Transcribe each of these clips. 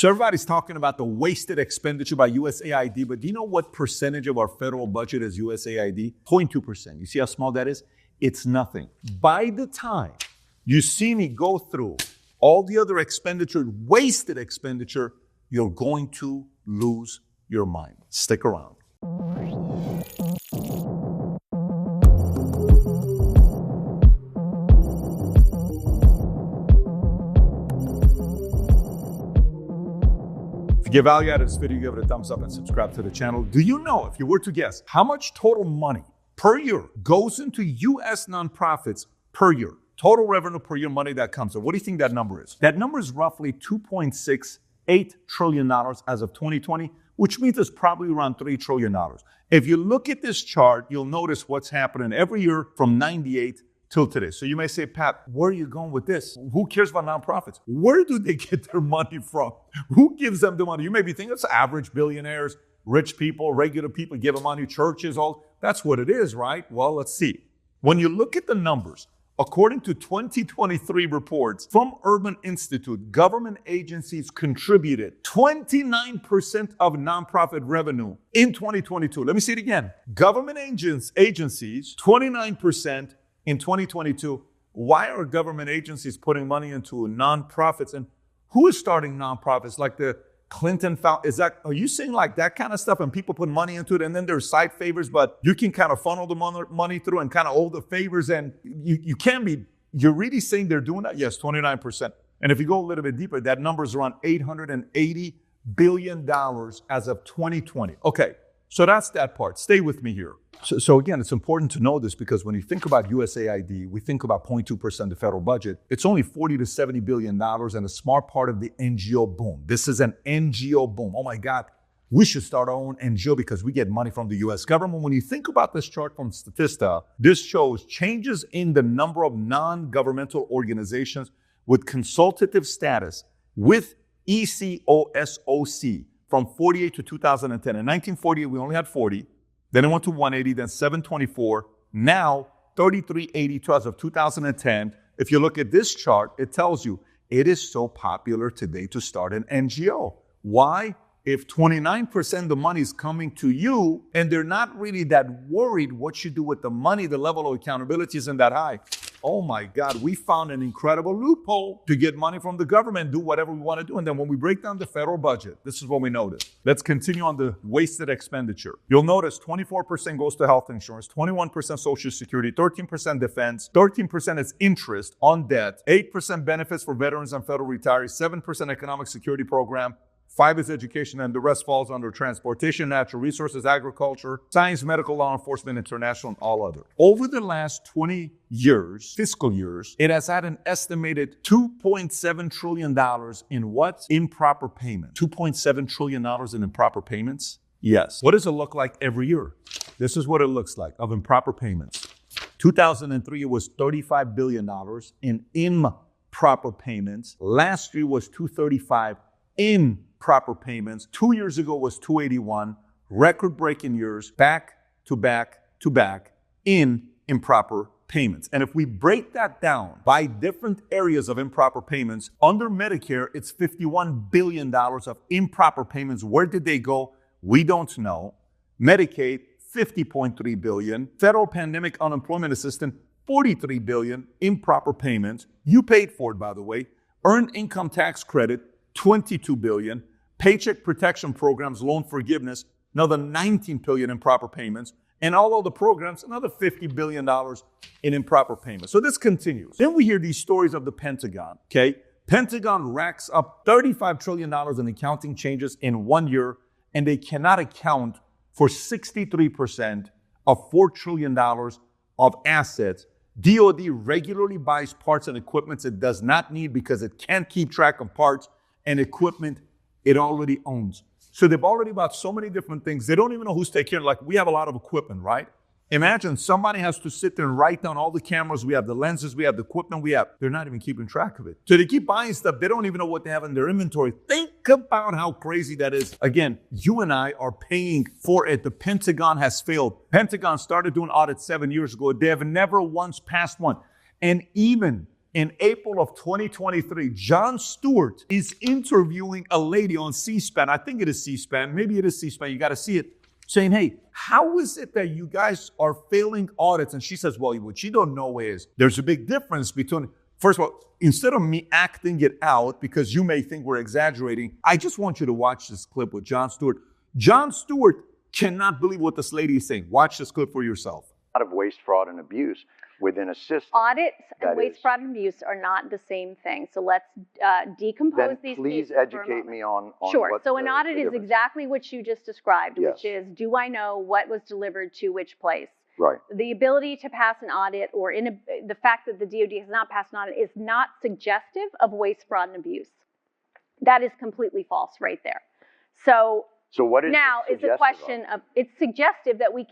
So everybody's talking about the wasted expenditure by USAID, but do you know what percentage of our federal budget is USAID? 0.2%. You see how small that is? It's nothing. By the time you see me go through all the other expenditure, wasted expenditure, you're going to lose your mind. Stick around. If you get value out of this video, give it a thumbs up and subscribe to the channel. Do you know, if you were to guess, how much total money per year goes into U.S. nonprofits per year? Total revenue per year, money that comes in. What do you think that number is? That number is roughly $2.68 trillion as of 2020, which means it's probably around $3 trillion. If you look at this chart, you'll notice what's happening every year from 98 till today. So you may say, Pat, where are you going with this? Who cares about nonprofits? Where do they get their money from? Who gives them the money? You may be thinking it's average billionaires, rich people, regular people give them money, churches, all. That's what it is, right? Well, let's see. When you look at the numbers, according to 2023 reports from Urban Institute, government agencies contributed 29% of nonprofit revenue in 2022. Let me see it again. Government agencies, 29% in 2022. Why are government agencies putting money into nonprofits? And who is starting nonprofits like the Clinton Foundation? Are you seeing like that kind of stuff and people put money into it and then there's side favors, but you can kind of funnel the money through and kind of owe the favors, and you're really saying they're doing that? Yes, 29%. And if you go a little bit deeper, that number is around $880 billion as of 2020. Okay, so that's that part. Stay with me here. So again, it's important to know this because when you think about USAID, we think about 0.2% of the federal budget. It's only $40 to $70 billion and a smart part of the NGO boom. This is an NGO boom. Oh my God, we should start our own NGO because we get money from the US government. When you think about this chart from Statista, this shows changes in the number of non-governmental organizations with consultative status with ECOSOC from 48 to 2010. In 1948, we only had 40. Then it went to 180, then 724, now 3382 as of 2010. If you look at this chart, it tells you it is so popular today to start an NGO. Why? If 29% of the money is coming to you and they're not really that worried what you do with the money, the level of accountability isn't that high. Oh my God, we found an incredible loophole to get money from the government, do whatever we want to do. And then when we break down the federal budget, this is what we notice. Let's continue on the wasted expenditure. You'll notice 24% goes to health insurance, 21% Social Security, 13% defense, 13% is interest on debt, 8% benefits for veterans and federal retirees, 7% economic security program, 5 is education, and the rest falls under transportation, natural resources, agriculture, science, medical, law enforcement, international, and all other. Over the last 20 years, fiscal years, it has had an estimated $2.7 trillion in what? Improper payment. $2.7 trillion in improper payments? Yes. What does it look like every year? This is what it looks like of improper payments. 2003, it was $35 billion in improper payments. Last year was $235 in proper payments. 2 years ago was 281, record-breaking years, back to back to back in improper payments. And if we break that down by different areas of improper payments, under Medicare, it's $51 billion of improper payments. Where did they go? We don't know. Medicaid, $50.3 billion. Federal Pandemic Unemployment Assistance, $43 billion improper payments. You paid for it, by the way. Earned Income Tax Credit, $22 billion. Paycheck Protection Programs, loan forgiveness, another $19 billion improper payments. And all of the programs, another $50 billion in improper payments. So this continues. Then we hear these stories of the Pentagon, okay? Pentagon racks up $35 trillion in accounting changes in 1 year, and they cannot account for 63% of $4 trillion of assets. DoD regularly buys parts and equipment it does not need because it can't keep track of parts and equipment it already owns. So they've already bought so many different things. They don't even know who's taking care of it. Like we have a lot of equipment, right? Imagine somebody has to sit there and write down all the cameras we have, the lenses we have, the equipment we have. They're not even keeping track of it. So they keep buying stuff. They don't even know what they have in their inventory. Think about how crazy that is. Again, you and I are paying for it. The Pentagon has failed. Pentagon started doing audits 7 years ago. They have never once passed one. And even In April of 2023, Jon Stewart is interviewing a lady on C-SPAN. I think it is C-SPAN. Maybe it is C-SPAN. You got to see it. Saying, hey, how is it that you guys are failing audits? And she says, well, what you don't know is there's a big difference between, first of all, instead of me acting it out because you may think we're exaggerating, I just want you to watch this clip with Jon Stewart. Jon Stewart cannot believe what this lady is saying. Watch this clip for yourself. A lot of waste, fraud, and abuse within a system. Audits and waste, fraud, and abuse are not the same thing. So let's decompose these pieces. Please educate me on Sure. What so an audit is exactly what you just described, yes. which is, do I know what was delivered to which place? Right. The ability to pass an audit or the fact that the DoD has not passed an audit is not suggestive of waste, fraud, and abuse. That is completely false right there. So what is now it's a question of, it's suggestive that we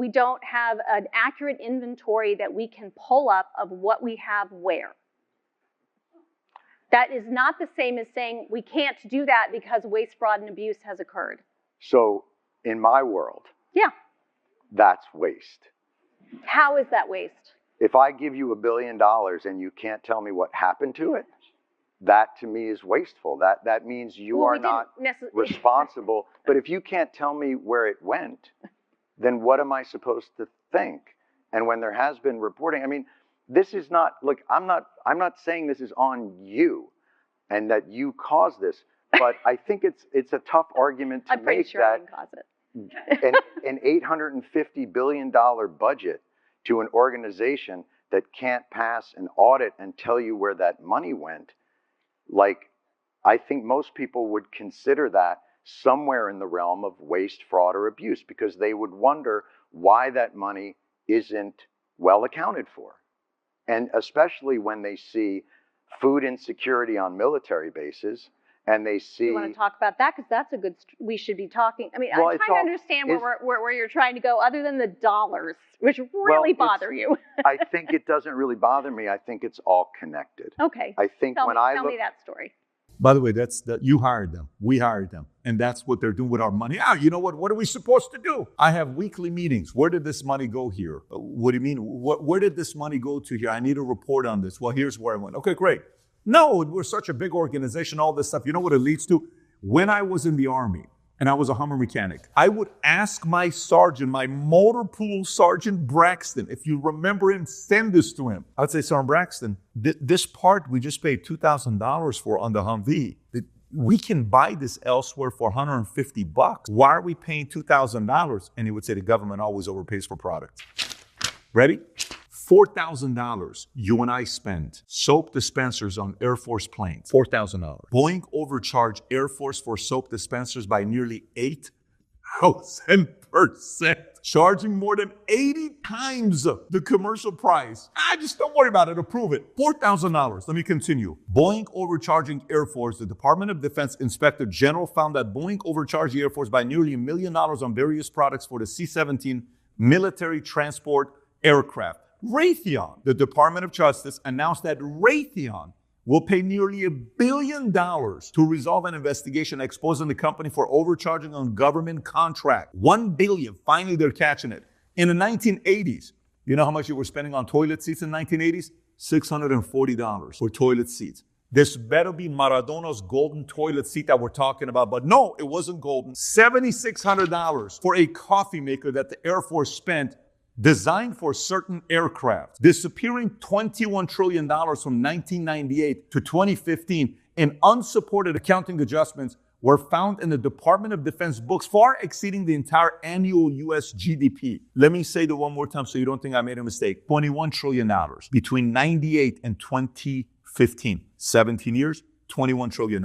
don't have an accurate inventory that we can pull up of what we have where. That is not the same as saying we can't do that because waste, fraud, and abuse has occurred. So in my world, yeah, that's waste. How is that waste? If I give you $1 billion and you can't tell me what happened to it, that to me is wasteful. That means you are not responsible. But if you can't tell me where it went, then what am I supposed to think? And when there has been reporting, I mean, this is not, look, I'm not saying this is on you and that you caused this, but I think it's a tough argument to I'm pretty make sure that I didn't cause it. an $850 billion budget to an organization that can't pass an audit and tell you where that money went, like, I think most people would consider that somewhere in the realm of waste, fraud, or abuse, because they would wonder why that money isn't well accounted for. And especially when they see food insecurity on military bases, and they see... You want to talk about that? Because that's a good... We should be talking... I mean, well, I'm trying to understand where you're trying to go, other than the dollars, which really bother you. I think it doesn't really bother me. I think it's all connected. Okay. I think tell me that story. By the way, you hired them. We hired them. And that's what they're doing with our money. You know what? What are we supposed to do? I have weekly meetings. Where did this money go here? What do you mean? Where did this money go to here? I need a report on this. Well, here's where I went. Okay, great. No, we're such a big organization, all this stuff. You know what it leads to? When I was in the Army and I was a Hummer mechanic, I would ask my sergeant, my motor pool Sergeant Braxton, if you remember him, send this to him. I would say, Sergeant Braxton, this part we just paid $2,000 for on the Humvee. We can buy this elsewhere for $150. Why are we paying $2,000? And he would say the government always overpays for products. Ready? $4,000 you and I spend soap dispensers on Air Force planes. $4,000. Boeing overcharged Air Force for soap dispensers by nearly 8,000%, charging more than 80 times the commercial price. Just don't worry about it. Approve it. $4,000. Let me continue. Boeing overcharging Air Force. The Department of Defense Inspector General found that Boeing overcharged the Air Force by nearly $1 million on various products for the C-17 military transport aircraft. Raytheon, the Department of Justice, announced that Raytheon will pay nearly $1 billion to resolve an investigation exposing the company for overcharging on government contract. $1 billion. Finally, they're catching it. In the 1980s, you know how much you were spending on toilet seats in the 1980s? $640 for toilet seats. This better be Maradona's golden toilet seat that we're talking about. But no, it wasn't golden. $7,600 for a coffee maker that the Air Force spent designed for certain aircraft, disappearing $21 trillion from 1998 to 2015 in unsupported accounting adjustments were found in the Department of Defense books, far exceeding the entire annual U.S. GDP. Let me say that one more time so you don't think I made a mistake. $21 trillion between 98 and 2015. 17 years, $21 trillion.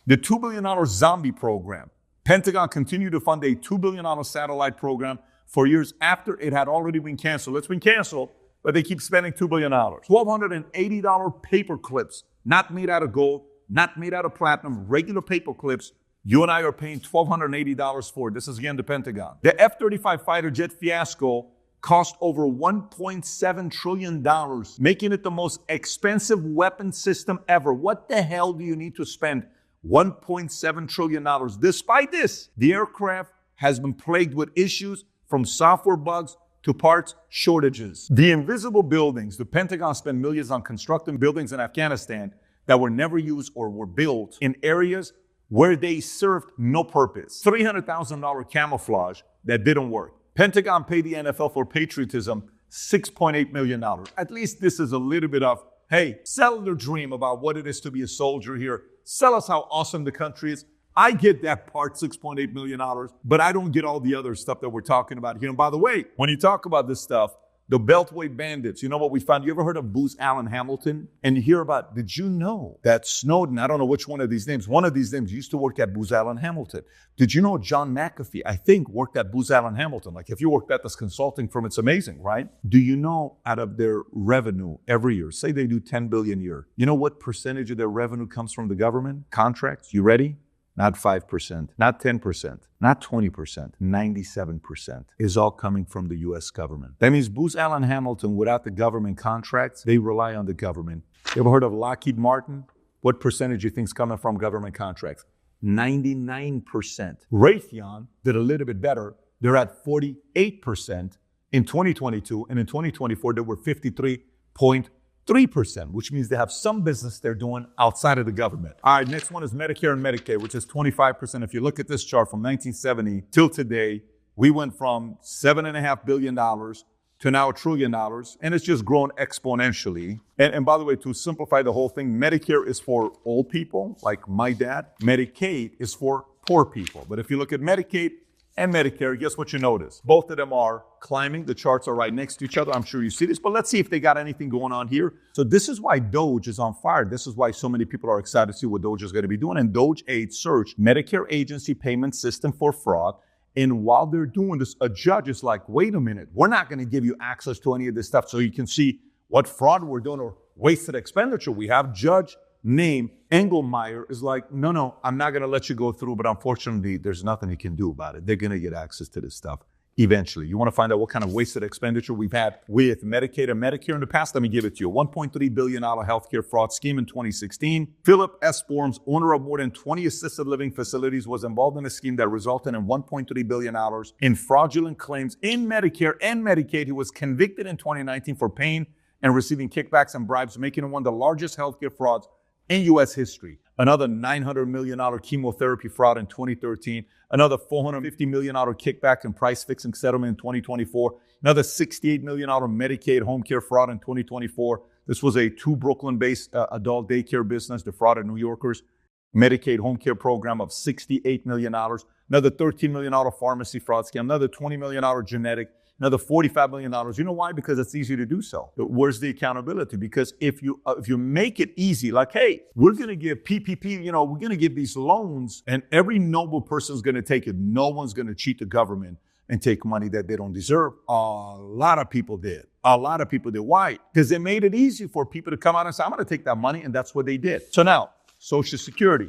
The $2 billion zombie program. Pentagon continued to fund a $2 billion satellite program for years after it had already been canceled. It's been canceled, but they keep spending $2 billion. $1,280 paper clips, not made out of gold, not made out of platinum, regular paper clips. You and I are paying $1,280 for it. This is again the Pentagon. The F-35 fighter jet fiasco cost over $1.7 trillion, making it the most expensive weapon system ever. What the hell do you need to spend $1.7 trillion? Despite this, the aircraft has been plagued with issues from software bugs to parts shortages. The invisible buildings, the Pentagon spent millions on constructing buildings in Afghanistan that were never used or were built in areas where they served no purpose. $300,000 camouflage that didn't work. Pentagon paid the NFL for patriotism $6.8 million. At least this is a little bit of, hey, sell the dream about what it is to be a soldier here. Sell us how awesome the country is. I get that part, $6.8 million, but I don't get all the other stuff that we're talking about here. And by the way, when you talk about this stuff, the Beltway bandits, you know what we found? You ever heard of Booz Allen Hamilton? And you hear about, did you know that Snowden, I don't know which one of these names used to work at Booz Allen Hamilton. Did you know John McAfee, I think, worked at Booz Allen Hamilton? Like if you worked at this consulting firm, it's amazing, right? Do you know out of their revenue every year, say they do $10 billion a year, you know what percentage of their revenue comes from the government? Contracts, you ready? Not 5%, not 10%, not 20%, 97% is all coming from the U.S. government. That means Booz Allen Hamilton, without the government contracts, they rely on the government. You ever heard of Lockheed Martin? What percentage do you think is coming from government contracts? 99%. Raytheon did a little bit better. They're at 48% in 2022, and in 2024, they were 53.3%, which means they have some business they're doing outside of the government. All right, next one is Medicare and Medicaid, which is 25%. If you look at this chart from 1970 till today, we went from $7.5 billion to now $1 trillion, and it's just grown exponentially. And by the way, to simplify the whole thing, Medicare is for old people, like my dad. Medicaid is for poor people. But if you look at Medicaid and Medicare, guess what you notice? Both of them are climbing. The charts are right next to each other. I'm sure you see this, but let's see if they got anything going on here. So this is why DOGE is on fire. This is why so many people are excited to see what DOGE is going to be doing. And DOGE Aid searched Medicare agency payment system for fraud. And while they're doing this, a judge is like, wait a minute, we're not going to give you access to any of this stuff so you can see what fraud we're doing or wasted expenditure we have. Judge name Engelmeyer is like, no, I'm not going to let you go through, but unfortunately, there's nothing you can do about it. They're going to get access to this stuff eventually. You want to find out what kind of wasted expenditure we've had with Medicaid and Medicare in the past? Let me give it to you. $1.3 billion healthcare fraud scheme in 2016. Philip S. Forms, owner of more than 20 assisted living facilities, was involved in a scheme that resulted in $1.3 billion in fraudulent claims in Medicare and Medicaid. He was convicted in 2019 for paying and receiving kickbacks and bribes, making him one of the largest healthcare frauds in U.S. history. Another $900 million chemotherapy fraud in 2013. Another $450 million kickback and price fixing settlement in 2024. Another $68 million Medicaid home care fraud in 2024. This was a 2 Brooklyn-based adult daycare business defrauded New Yorkers. Medicaid home care program of $68 million. Another $13 million pharmacy fraud scam. Another $20 million genetic. Another $45 million. You know why? Because it's easy to do so. Where's the accountability? Because if you make it easy, like, hey, we're going to give PPP, we're going to give these loans, and every noble person is going to take it. No one's going to cheat the government and take money that they don't deserve. A lot of people did. Why? Because they made it easy for people to come out and say, I'm going to take that money, and that's what they did. So now, Social Security,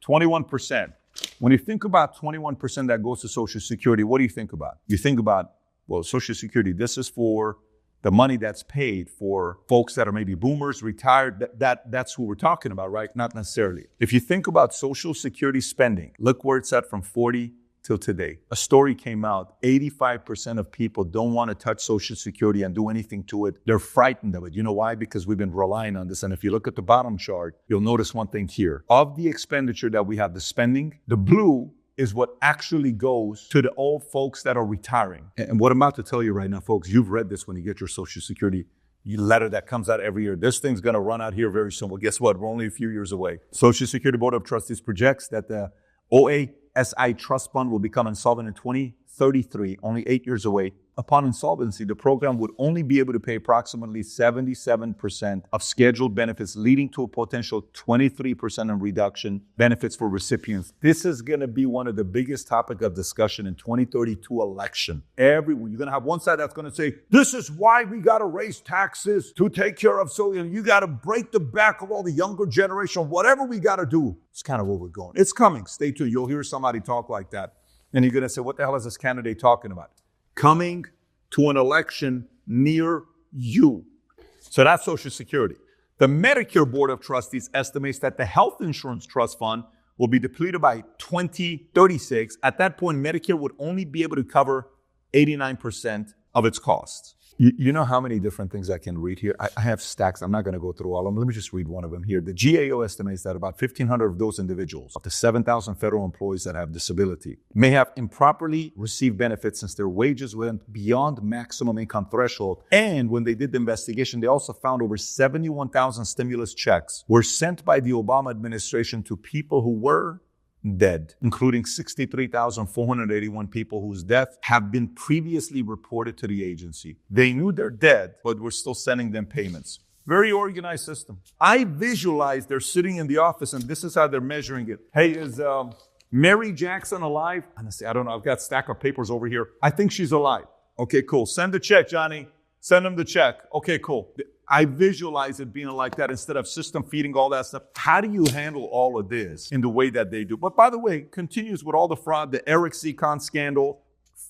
21%. When you think about 21% that goes to Social Security, what do you think about? You think about, well, Social Security, this is for the money that's paid for folks that are maybe boomers, retired. That's who we're talking about, right? Not necessarily. If you think about Social Security spending, look where it's at from 40 till today. A story came out, 85% of people don't want to touch Social Security and do anything to it. They're frightened of it. You know why? Because we've been relying on this. And if you look at the bottom chart, you'll notice one thing here. Of the expenditure that we have, the spending, the blue is what actually goes to the old folks that are retiring. And what I'm about to tell you right now, folks, you've read this when you get your Social Security letter that comes out every year. This thing's going to run out here very soon. Well, guess what? We're only a few years away. Social Security Board of Trustees projects that the OASI Trust Fund will become insolvent in 2033, only 8 years away. Upon insolvency, the program would only be able to pay approximately 77% of scheduled benefits, leading to a potential 23% in reduction benefits for recipients. This is going to be one of the biggest topics of discussion in 2032 election. You're going to have one side that's going to say, this is why we got to raise taxes to take care of, so you got to break the back of all the younger generation, whatever we got to do. It's kind of where we're going. It's coming. Stay tuned. You'll hear somebody talk like that. And you're going to say, what the hell is this candidate talking about? Coming to an election near you. So that's Social Security. The Medicare Board of Trustees estimates that the Health Insurance Trust Fund will be depleted by 2036. At that point, Medicare would only be able to cover 89% of its costs. You know how many different things I can read here? I have stacks. I'm not going to go through all of them. Let me just read one of them here. The GAO estimates that about 1,500 of those individuals, up to 7,000 federal employees that have disability, may have improperly received benefits since their wages went beyond maximum income threshold. And when they did the investigation, they also found over 71,000 stimulus checks were sent by the Obama administration to people who were dead, including 63,481 people whose death have been previously reported to the agency. They knew they're dead, but we're still sending them payments. Very organized system. I visualize they're sitting in the office and this is how they're measuring it. Hey, is Mary Jackson alive? Honestly, I don't know. I've got a stack of papers over here. I think she's alive. Okay, cool. Send the check, Johnny. Send him the check. Okay, cool. I visualize it being like that instead of system feeding all that stuff. How do you handle all of this in the way that they do? But by the way, continues with all the fraud, the Eric C. Kahn scandal,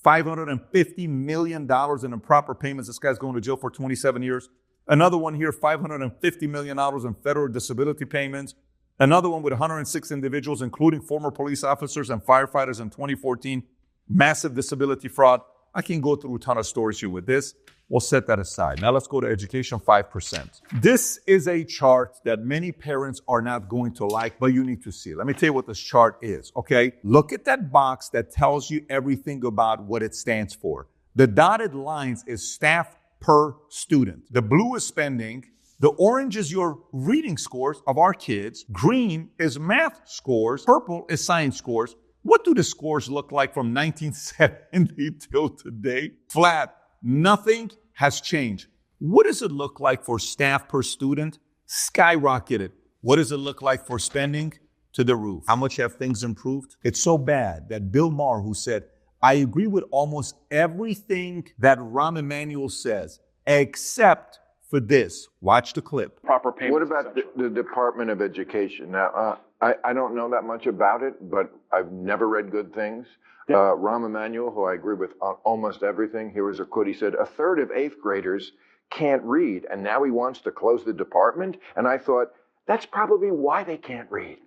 $550 million in improper payments. This guy's going to jail for 27 years. Another one here, $550 million in federal disability payments. Another one with 106 individuals, including former police officers and firefighters in 2014. Massive disability fraud. I can go through a ton of stories here with this. We'll set that aside. Now let's go to education, 5%. This is a chart that many parents are not going to like, but you need to see it. Let me tell you what this chart is, okay? Look at that box that tells you everything about what it stands for. The dotted lines is staff per student. The blue is spending. The orange is your reading scores of our kids. Green is math scores. Purple is science scores. What do the scores look like from 1970 till today? Flat. Nothing has changed. What does it look like for staff per student? Skyrocketed. What does it look like for spending? To the roof. How much have things improved? It's so bad that Bill Maher, who said, I agree with almost everything that Rahm Emanuel says, except for this. Watch the clip. Proper payment. What about the Department of Education? Now, I don't know that much about it, but I've never read good things. Rahm Emanuel, who I agree with on almost everything, here was a quote. He said, 1/3 of 8th graders can't read, and now he wants to close the department. And I thought, that's probably why they can't read.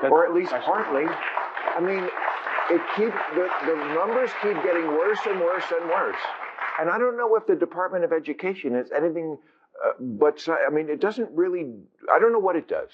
Or at least partly. I mean, the numbers keep getting worse and worse and worse. And I don't know if the Department of Education is anything it doesn't really, I don't know what it does.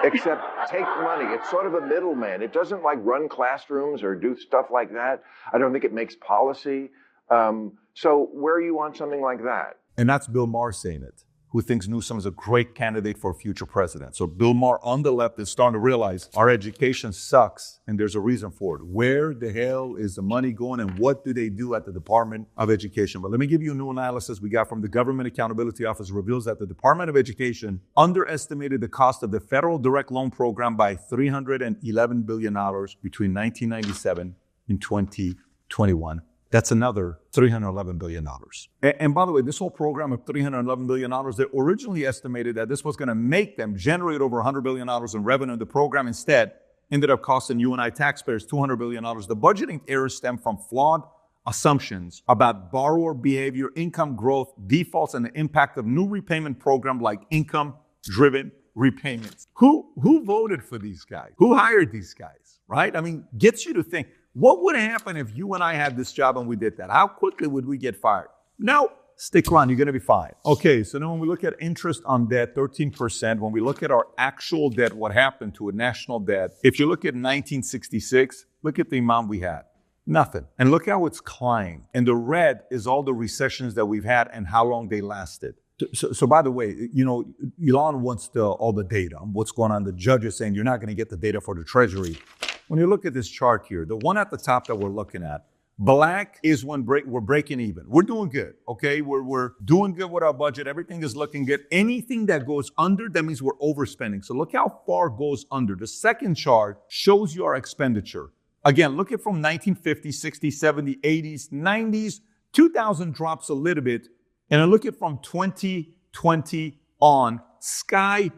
Except take money. It's sort of a middleman. It doesn't run classrooms or do stuff like that. I don't think it makes policy. So where are you on something like that? And that's Bill Maher saying it, who thinks Newsom is a great candidate for future president. So Bill Maher on the left is starting to realize our education sucks and there's a reason for it. Where the hell is the money going and what do they do at the Department of Education? But let me give you a new analysis we got from the Government Accountability Office. Reveals that the Department of Education underestimated the cost of the federal direct loan program by $311 billion between 1997 and 2021. That's another $311 billion. And by the way, this whole program of $311 billion, they originally estimated that this was going to make them generate over $100 billion in revenue. The program instead ended up costing you and I taxpayers $200 billion. The budgeting errors stem from flawed assumptions about borrower behavior, income growth, defaults, and the impact of new repayment program like income-driven repayments. Who voted for these guys? Who hired these guys, right? I mean, gets you to think, what would happen if you and I had this job and we did that? How quickly would we get fired? No, stick around, you're going to be fine. Okay, so then when we look at interest on debt, 13%. When we look at our actual debt, what happened to a national debt? If you look at 1966, look at the amount we had. Nothing. And look how it's climbed. And the red is all the recessions that we've had and how long they lasted. So by the way, Elon wants all the data. What's going on? The judge is saying you're not going to get the data for the Treasury. When you look at this chart here, the one at the top that we're looking at, black is when we're breaking even. We're doing good, okay? We're doing good with our budget. Everything is looking good. Anything that goes under, that means we're overspending. So look how far goes under. The second chart shows you our expenditure. Again, look at from 1950s, 60s, 70s, 80s, 90s, 2000 drops a little bit. And then look at from 2020 on, skyrocketing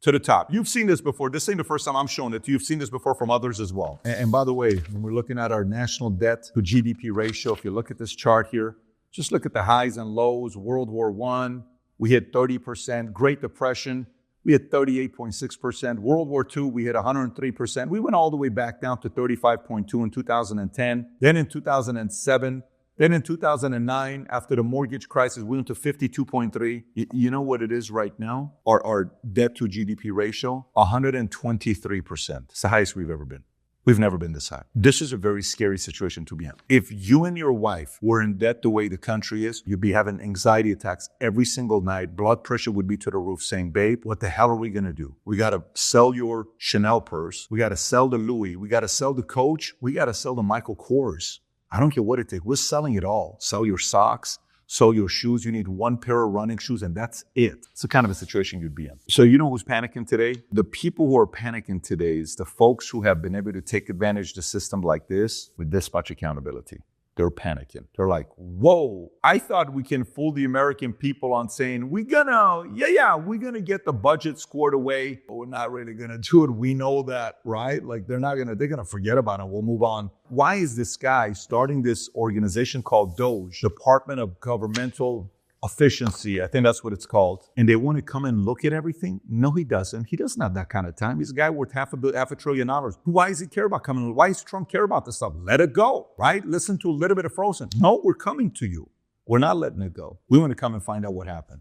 to the top. You've seen this before. This ain't the first time I'm showing it to you. You've seen this before from others as well. And by the way, when we're looking at our national debt to GDP ratio, if you look at this chart here, just look at the highs and lows. World War I, we hit 30%. Great Depression, we hit 38.6%. World War II, we hit 103%. We went all the way back down to 35.2 in 2010. Then in 2007, Then in 2009, after the mortgage crisis, we went to 52.3. You know what it is right now? Our debt to GDP ratio, 123%. It's the highest we've ever been. We've never been this high. This is a very scary situation to be in. If you and your wife were in debt the way the country is, you'd be having anxiety attacks every single night. Blood pressure would be to the roof saying, babe, what the hell are we going to do? We got to sell your Chanel purse. We got to sell the Louis. We got to sell the Coach. We got to sell the Michael Kors. I don't care what it takes. We're selling it all. Sell your socks. Sell your shoes. You need one pair of running shoes, and that's it. It's the kind of a situation you'd be in. So you know who's panicking today? The people who are panicking today is the folks who have been able to take advantage of the system like this with this much accountability. They're panicking. They're like, whoa, I thought we can fool the American people on saying, we're gonna get the budget squared away, but we're not really gonna do it. We know that, right? Like they're gonna forget about it. We'll move on. Why is this guy starting this organization called DOGE, Department of Governmental Efficiency? I think that's what it's called. And they want to come and look at everything? No, he doesn't. He doesn't have that kind of time. He's a guy worth $500 billion. Why does he care about coming? Why does Trump care about this stuff? Let it go, right? Listen to a little bit of Frozen. No, we're coming to you. We're not letting it go. We want to come and find out what happened.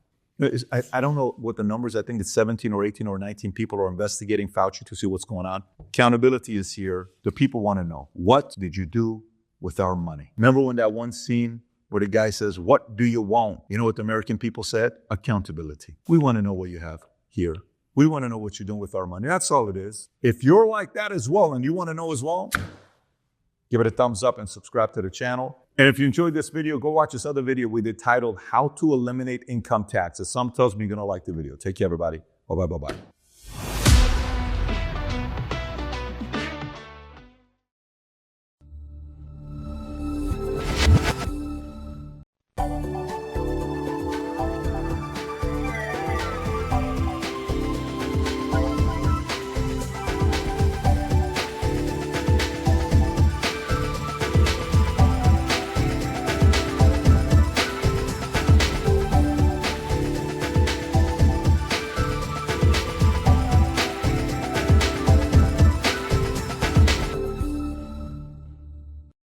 I don't know what the numbers. I think it's 17 or 18 or 19 people are investigating Fauci to see what's going on. Accountability is here. The people want to know, what did you do with our money? Remember when that one scene where the guy says, what do you want? You know what the American people said? Accountability. We want to know what you have here. We want to know what you're doing with our money. That's all it is. If you're like that as well and you want to know as well, give it a thumbs up and subscribe to the channel. And if you enjoyed this video, go watch this other video we did titled How to Eliminate Income Taxes. Some tells me you're going to like the video. Take care, everybody. Bye-bye.